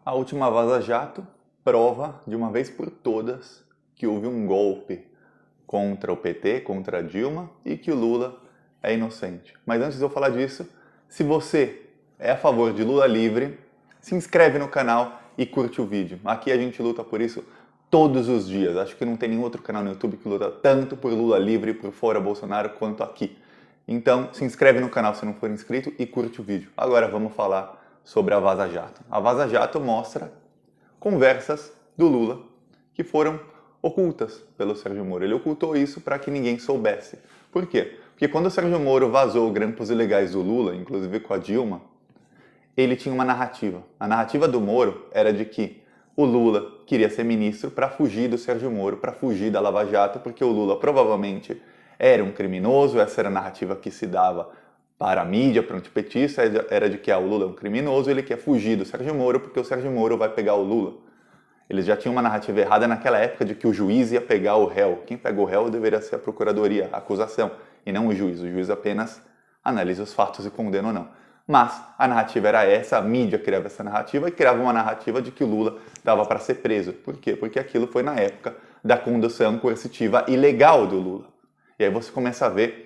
A última Vaza Jato prova de uma vez por todas que houve um golpe contra o PT, contra a Dilma e que o Lula é inocente. Mas antes de eu falar disso, se você é a favor de Lula livre, se inscreve no canal e curte o vídeo. Aqui a gente luta por isso todos os dias. Acho que não tem nenhum outro canal no YouTube que luta tanto por Lula livre e por fora Bolsonaro quanto aqui. Então se inscreve no canal se não for inscrito e curte o vídeo. Agora vamos falar sobre a Vaza Jato. A Vaza Jato mostra conversas do Lula que foram ocultas pelo Sérgio Moro. Ele ocultou isso para que ninguém soubesse. Por quê? Porque quando o Sérgio Moro vazou grampos ilegais do Lula, inclusive com a Dilma, ele tinha uma narrativa. A narrativa do Moro era de que o Lula queria ser ministro para fugir do Sérgio Moro, para fugir da Lava Jato, porque o Lula provavelmente era um criminoso. Essa era a narrativa que se dava para a mídia, para o antipetista, era de que o Lula é um criminoso, ele quer fugir do Sérgio Moro porque o Sérgio Moro vai pegar o Lula. Eles já tinham uma narrativa errada naquela época de que o juiz ia pegar o réu. Quem pega o réu deveria ser a procuradoria, a acusação, e não o juiz. O juiz apenas analisa os fatos e condena ou não. Mas a narrativa era essa, a mídia criava essa narrativa e criava uma narrativa de que o Lula dava para ser preso. Por quê? Porque aquilo foi na época da condução coercitiva ilegal do Lula. E aí você começa a ver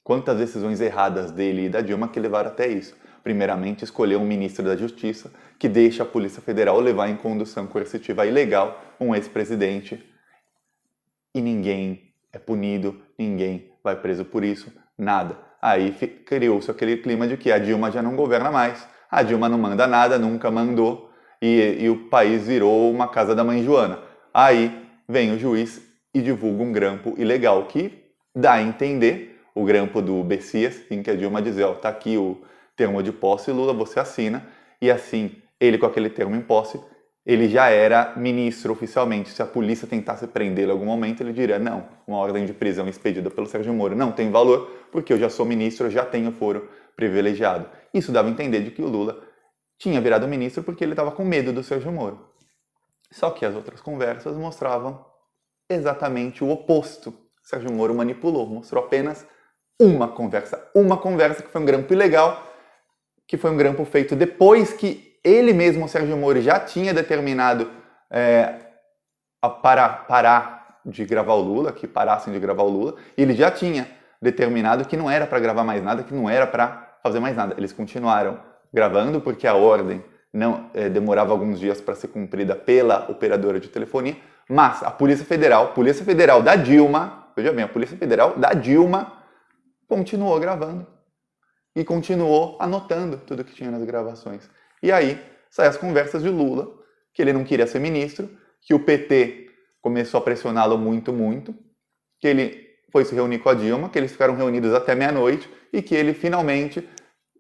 quantas decisões erradas dele e da Dilma que levaram até isso. Primeiramente, escolher um ministro da Justiça que deixa a Polícia Federal levar em condução coercitiva ilegal um ex-presidente e ninguém é punido, ninguém vai preso por isso, nada. Aí criou-se aquele clima de que a Dilma já não governa mais, a Dilma não manda nada, nunca mandou, e o país virou uma casa da mãe Joana. Aí vem o juiz e divulga um grampo ilegal que dá a entender, o grampo do Bessias, em que a Dilma diz, ó, tá aqui o termo de posse, Lula, você assina, e assim, ele com aquele termo em posse, ele já era ministro oficialmente. Se a polícia tentasse prendê-lo em algum momento, ele diria, não, uma ordem de prisão expedida pelo Sérgio Moro não tem valor, porque eu já sou ministro, eu já tenho foro privilegiado. Isso dava a entender de que o Lula tinha virado ministro porque ele estava com medo do Sérgio Moro. Só que as outras conversas mostravam exatamente o oposto. Sérgio Moro manipulou, mostrou apenas uma conversa que foi um grampo ilegal, que foi um grampo feito depois que ele mesmo, o Sérgio Moro, já tinha determinado a parar de gravar o Lula, que parassem de gravar o Lula, e ele já tinha determinado que não era para gravar mais nada, que não era para fazer mais nada. Eles continuaram gravando porque a ordem não demorava alguns dias para ser cumprida pela operadora de telefonia, mas a Polícia Federal da Dilma, veja bem, a Polícia Federal da Dilma continuou gravando e continuou anotando tudo que tinha nas gravações. E aí saem as conversas de Lula, que ele não queria ser ministro, que o PT começou a pressioná-lo muito, que ele foi se reunir com a Dilma, que eles ficaram reunidos até meia-noite e que ele finalmente,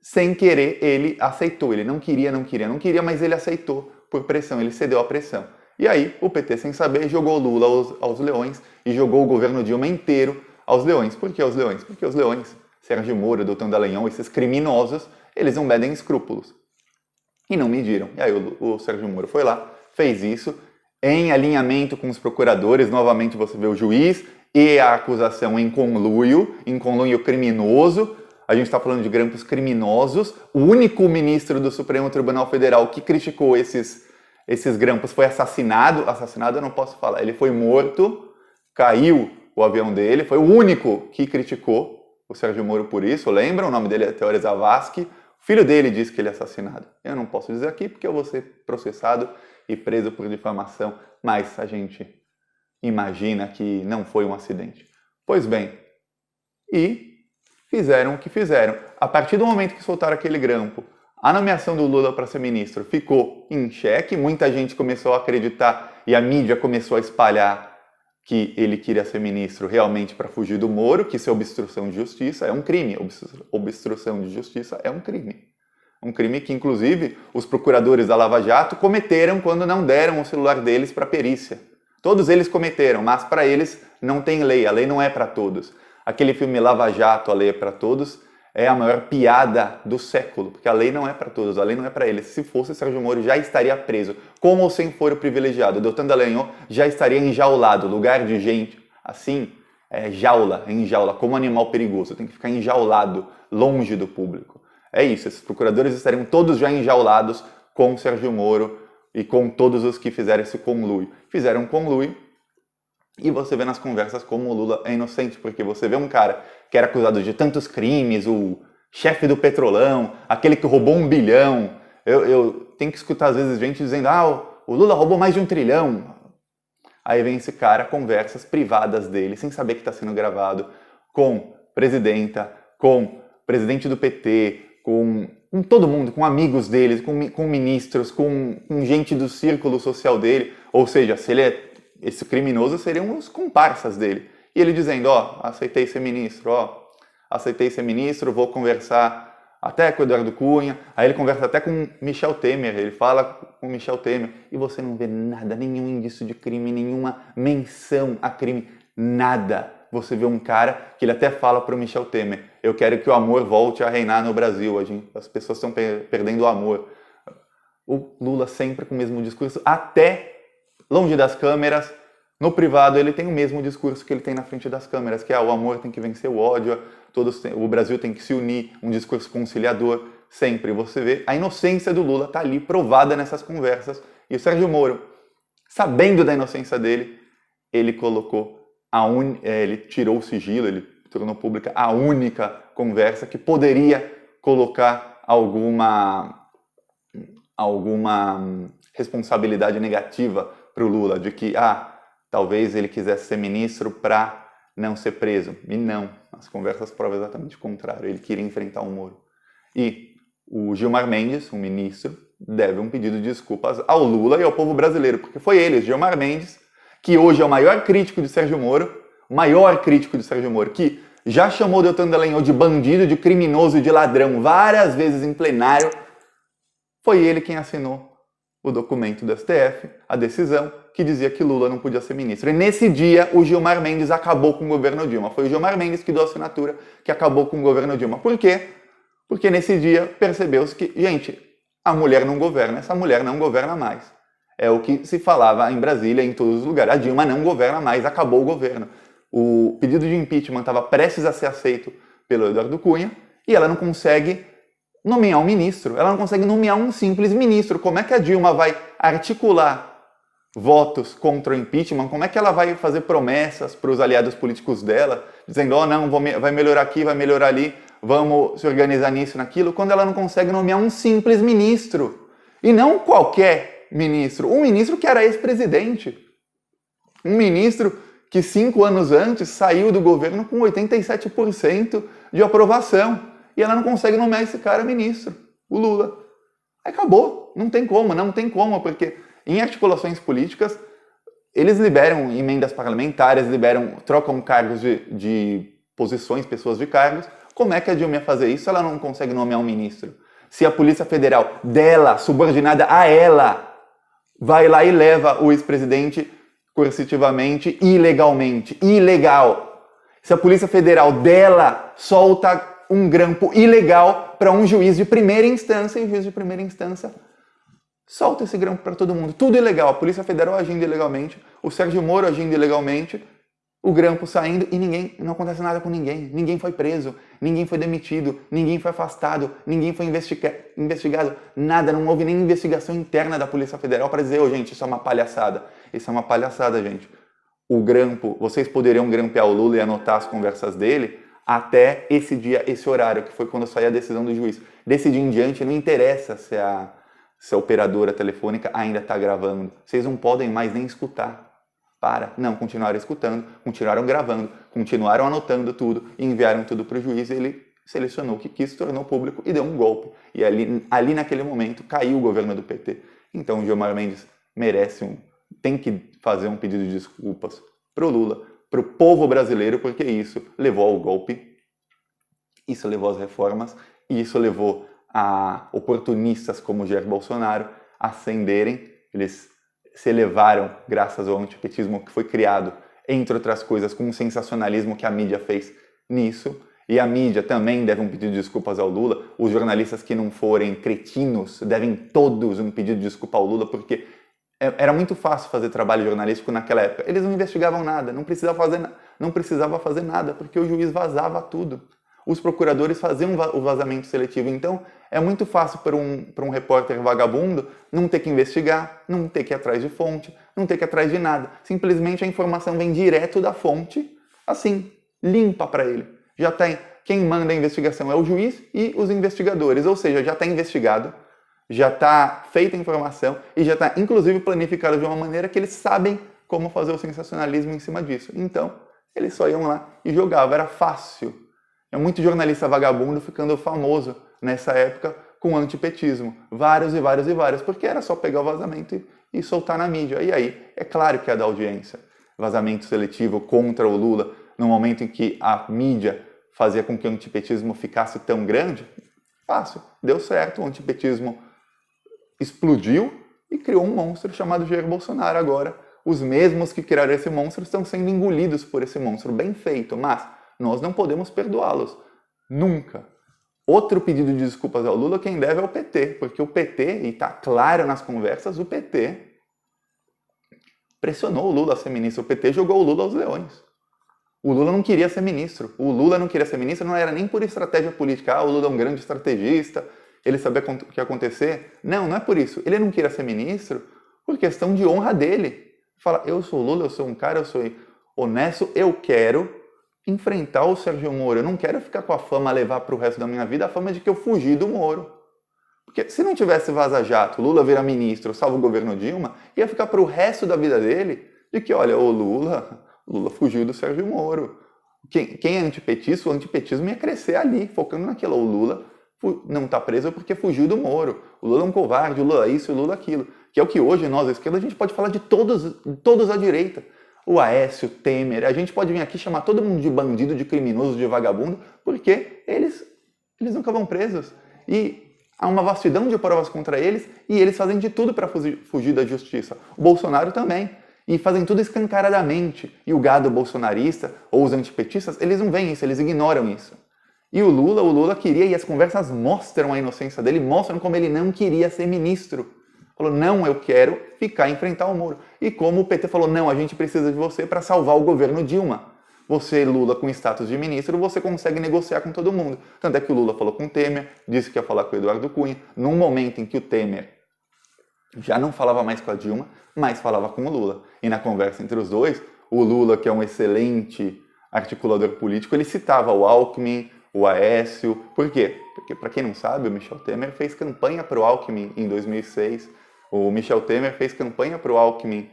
sem querer, ele aceitou. Ele não queria, mas ele aceitou por pressão, ele cedeu à pressão. E aí o PT, sem saber, jogou Lula aos leões e jogou o governo Dilma inteiro aos leões. Por que aos leões? Porque os leões, Sérgio Moro, Doutor Dallagnol, esses criminosos, eles não medem escrúpulos. E não mediram. E aí o Sérgio Moro foi lá, fez isso, em alinhamento com os procuradores. Novamente você vê o juiz e a acusação em conluio criminoso. A gente está falando de grampos criminosos. O único ministro do Supremo Tribunal Federal que criticou esses grampos foi assassinado. Assassinado eu não posso falar. Ele foi morto, caiu o avião dele. Foi o único que criticou o Sérgio Moro por isso. Lembra? O nome dele é Teori Zavascki. O filho dele disse que ele é assassinado. Eu não posso dizer aqui porque eu vou ser processado e preso por difamação, mas a gente imagina que não foi um acidente. Pois bem, e fizeram o que fizeram. A partir do momento que soltaram aquele grampo, a nomeação do Lula para ser ministro ficou em xeque, muita gente começou a acreditar e a mídia começou a espalhar que ele queria ser ministro realmente para fugir do Moro, que isso é obstrução de justiça, é um crime. Obstrução de justiça é um crime. Um crime que, inclusive, os procuradores da Lava Jato cometeram quando não deram o celular deles para perícia. Todos eles cometeram, mas para eles não tem lei, a lei não é para todos. Aquele filme Lava Jato, A Lei é para Todos, é a maior piada do século, porque a lei não é para todos, a lei não é para eles. Se fosse, Sérgio Moro já estaria preso, com ou sem foro privilegiado. O Doutor Dallagnol já estaria enjaulado. Lugar de gente assim é jaula, como animal perigoso. Tem que ficar enjaulado, longe do público. É isso, esses procuradores estariam todos já enjaulados com Sérgio Moro, e com todos os que fizeram esse conluio. Fizeram um conluio e você vê nas conversas como o Lula é inocente, porque você vê um cara que era acusado de tantos crimes, o chefe do Petrolão, aquele que roubou 1 bilhão. Eu tenho que escutar às vezes gente dizendo, o Lula roubou mais de 1 trilhão. Aí vem esse cara, conversas privadas dele, sem saber que está sendo gravado, com presidenta, com presidente do PT, com todo mundo, com amigos dele, com ministros, com gente do círculo social dele. Ou seja, se ele é esse criminoso, seriam os comparsas dele. E ele dizendo, aceitei ser ministro, aceitei ser ministro, vou conversar até com o Eduardo Cunha, aí ele conversa até com Michel Temer, ele fala com Michel Temer, e você não vê nada, nenhum indício de crime, nenhuma menção a crime, nada. Você vê um cara que ele até fala para o Michel Temer, eu quero que o amor volte a reinar no Brasil, as pessoas estão perdendo o amor. O Lula sempre com o mesmo discurso, até longe das câmeras, no privado ele tem o mesmo discurso que ele tem na frente das câmeras, que o amor tem que vencer o ódio, o Brasil tem que se unir, um discurso conciliador, sempre. Você vê a inocência do Lula está ali provada nessas conversas. E o Sérgio Moro, sabendo da inocência dele, ele colocou ele tirou o sigilo, ele tornou pública a única conversa que poderia colocar alguma responsabilidade negativa para o Lula, de que talvez ele quisesse ser ministro para não ser preso. E não, as conversas provam exatamente o contrário, ele queria enfrentar o Moro. E o Gilmar Mendes, o ministro, deve um pedido de desculpas ao Lula e ao povo brasileiro, porque foi ele, o Gilmar Mendes, que hoje é o maior crítico de Sérgio Moro, que já chamou Deltan Dallagnol de bandido, de criminoso, de ladrão várias vezes em plenário. Foi ele quem assinou o documento do STF, a decisão que dizia que Lula não podia ser ministro. E nesse dia, o Gilmar Mendes acabou com o governo Dilma. Foi o Gilmar Mendes que deu a assinatura que acabou com o governo Dilma. Por quê? Porque nesse dia percebeu-se que, gente, a mulher não governa, essa mulher não governa mais. É o que se falava em Brasília, em todos os lugares. A Dilma não governa mais, acabou o governo. O pedido de impeachment estava prestes a ser aceito pelo Eduardo Cunha e ela não consegue nomear um ministro, ela não consegue nomear um simples ministro. Como é que a Dilma vai articular votos contra o impeachment? Como é que ela vai fazer promessas para os aliados políticos dela, dizendo, não, vai melhorar aqui, vai melhorar ali, vamos se organizar nisso, naquilo, quando ela não consegue nomear um simples ministro? E não qualquer ministro, um ministro que era ex-presidente. Um ministro que 5 anos antes saiu do governo com 87% de aprovação. E ela não consegue nomear esse cara ministro, o Lula. Aí acabou, não tem como, porque em articulações políticas, eles liberam emendas parlamentares, trocam cargos de posições, pessoas de cargos. Como é que a Dilma ia fazer isso se ela não consegue nomear um ministro? Se a Polícia Federal dela, subordinada a ela, vai lá e leva o ex-presidente coercitivamente, ilegalmente, ilegal. Se a Polícia Federal dela solta um grampo ilegal para um juiz de primeira instância, e o juiz de primeira instância solta esse grampo para todo mundo. Tudo ilegal, a Polícia Federal agindo ilegalmente, o Sérgio Moro agindo ilegalmente, o grampo saindo e não acontece nada com ninguém. Ninguém foi preso, ninguém foi demitido, ninguém foi afastado, ninguém foi investigado, nada, não houve nem investigação interna da Polícia Federal para dizer, gente, isso é uma palhaçada. Isso é uma palhaçada, gente. O grampo, vocês poderiam grampear o Lula e anotar as conversas dele até esse dia, esse horário, que foi quando saiu a decisão do juiz. Desse dia em diante, não interessa se a operadora telefônica ainda está gravando. Vocês não podem mais nem escutar. Não, continuaram escutando, continuaram gravando, continuaram anotando tudo, enviaram tudo para o juiz e ele selecionou o que quis, tornou público e deu um golpe. E ali naquele momento caiu o governo do PT. Então o Gilmar Mendes tem que fazer um pedido de desculpas para o Lula, para o povo brasileiro, porque isso levou ao golpe, isso levou às reformas, e isso levou a oportunistas como Jair Bolsonaro a ascenderem. Eles se elevaram graças ao antipetismo que foi criado, entre outras coisas, com um sensacionalismo que a mídia fez nisso. E a mídia também deve um pedido de desculpas ao Lula. Os jornalistas que não forem cretinos devem todos um pedido de desculpa ao Lula, porque era muito fácil fazer trabalho jornalístico naquela época. Eles não investigavam nada, não precisava fazer nada, porque o juiz vazava tudo. os procuradores faziam o vazamento seletivo. Então, é muito fácil para um repórter vagabundo não ter que investigar, não ter que ir atrás de fonte, não ter que ir atrás de nada. Simplesmente a informação vem direto da fonte, assim, limpa para ele. Já tem quem manda a investigação é o juiz e os investigadores, ou seja, já está investigado, já está feita a informação e já está, inclusive, planificado de uma maneira que eles sabem como fazer o sensacionalismo em cima disso. Então, eles só iam lá e jogavam, era fácil. É muito jornalista vagabundo ficando famoso nessa época com antipetismo. Vários e vários e vários, porque era só pegar o vazamento e soltar na mídia. E aí, é claro que é da audiência. Vazamento seletivo contra o Lula, no momento em que a mídia fazia com que o antipetismo ficasse tão grande, fácil. Deu certo, o antipetismo explodiu e criou um monstro chamado Jair Bolsonaro agora. Os mesmos que criaram esse monstro estão sendo engolidos por esse monstro. Bem feito, mas nós não podemos perdoá-los. Nunca. Outro pedido de desculpas ao Lula, quem deve é o PT, porque o PT, e está claro nas conversas, o PT pressionou o Lula a ser ministro. O PT jogou o Lula aos leões. O Lula não queria ser ministro. O Lula não queria ser ministro, não era nem por estratégia política. Ah, o Lula é um grande estrategista, ele sabia o que ia acontecer. Não, não é por isso. Ele não queria ser ministro por questão de honra dele. Fala, eu sou o Lula, eu sou um cara, eu sou honesto, eu quero enfrentar o Sérgio Moro. Eu não quero ficar com a fama, levar para o resto da minha vida a fama de que eu fugi do Moro. Porque se não tivesse Vaza Jato, Lula virar ministro, salvo o governo Dilma, ia ficar para o resto da vida dele de que, olha, o Lula fugiu do Sérgio Moro. Quem é antipetista, o antipetismo ia crescer ali, focando naquilo. O Lula não está preso porque fugiu do Moro. O Lula é um covarde, o Lula isso, o Lula aquilo. Que é o que hoje nós, a esquerda, a gente pode falar de todos à direita. O Aécio, o Temer, a gente pode vir aqui chamar todo mundo de bandido, de criminoso, de vagabundo, porque eles nunca vão presos. E há uma vastidão de provas contra eles e eles fazem de tudo para fugir da justiça. O Bolsonaro também. E fazem tudo escancaradamente. E o gado bolsonarista ou os antipetistas, eles não veem isso, eles ignoram isso. E o Lula queria, e as conversas mostram a inocência dele, mostram como ele não queria ser ministro. Falou, não, eu quero ficar e enfrentar o Moro. E como o PT falou, não, a gente precisa de você para salvar o governo Dilma. Você, Lula, com status de ministro, você consegue negociar com todo mundo. Tanto é que o Lula falou com o Temer, disse que ia falar com o Eduardo Cunha, num momento em que o Temer já não falava mais com a Dilma, mas falava com o Lula. E na conversa entre os dois, o Lula, que é um excelente articulador político, ele citava o Alckmin, o Aécio. Por quê? Porque, para quem não sabe, o Michel Temer fez campanha para o Alckmin em 2006. O Michel Temer fez campanha para o Alckmin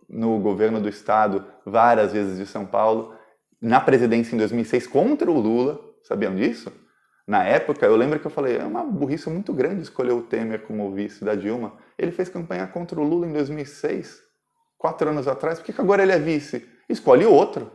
no governo do estado várias vezes de São Paulo. Na presidência em 2006 contra o Lula. Sabiam disso? Na época, eu lembro que eu falei, é uma burrice muito grande escolher o Temer como vice da Dilma. Ele fez campanha contra o Lula em 2006, 4 anos atrás. Por que agora ele é vice? Escolhe outro.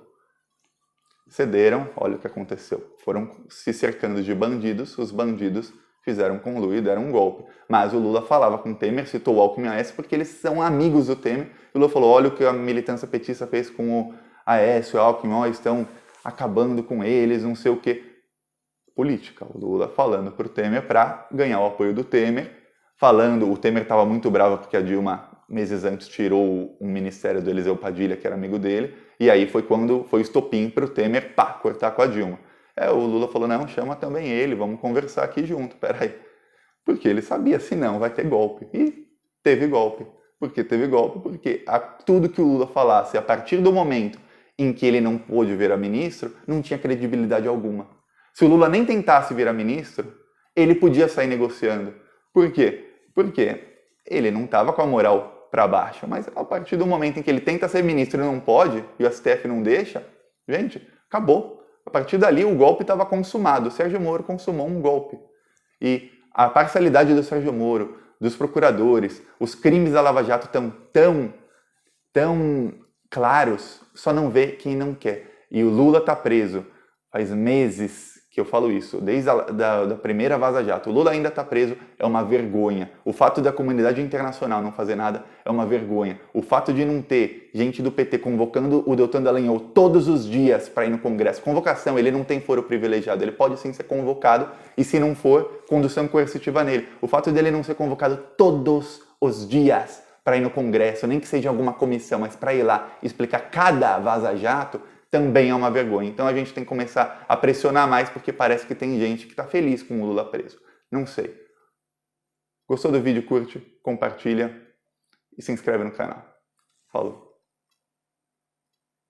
Cederam, olha o que aconteceu. Foram se cercando de bandidos, os bandidos fizeram com o Lula e deram um golpe. Mas o Lula falava com o Temer, citou o Alckmin e Aécio, porque eles são amigos do Temer. E o Lula falou, olha o que a militância petista fez com o Aécio e o Alckmin, ó, estão acabando com eles, não sei o quê. Política, o Lula falando para o Temer para ganhar o apoio do Temer, o Temer estava muito bravo porque a Dilma, meses antes, tirou um ministério do Eliseu Padilha, que era amigo dele, e aí foi quando foi estopim para o Temer, cortar com a Dilma. O Lula falou, não, chama também ele, vamos conversar aqui junto, peraí. Porque ele sabia, senão vai ter golpe. E teve golpe. Por que teve golpe? Porque tudo que o Lula falasse, a partir do momento em que ele não pôde virar ministro, não tinha credibilidade alguma. Se o Lula nem tentasse virar ministro, ele podia sair negociando. Por quê? Porque ele não estava com a moral para baixo. Mas a partir do momento em que ele tenta ser ministro e não pode, e o STF não deixa, gente, acabou. A partir dali o golpe estava consumado. O Sérgio Moro consumou um golpe. E a parcialidade do Sérgio Moro, dos procuradores, os crimes da Lava Jato estão tão claros, só não vê quem não quer. E o Lula está preso faz meses que eu falo isso, desde da primeira Vaza Jato. O Lula ainda está preso, é uma vergonha. O fato da comunidade internacional não fazer nada é uma vergonha. O fato de não ter gente do PT convocando o Deltan Dallagnol todos os dias para ir no Congresso. Convocação, ele não tem foro privilegiado, ele pode sim ser convocado e se não for, condução coercitiva nele. O fato dele não ser convocado todos os dias para ir no Congresso, nem que seja alguma comissão, mas para ir lá explicar cada Vaza Jato, também é uma vergonha. Então a gente tem que começar a pressionar mais, porque parece que tem gente que está feliz com o Lula preso. Não sei. Gostou do vídeo? Curte, compartilha e se inscreve no canal. Falou!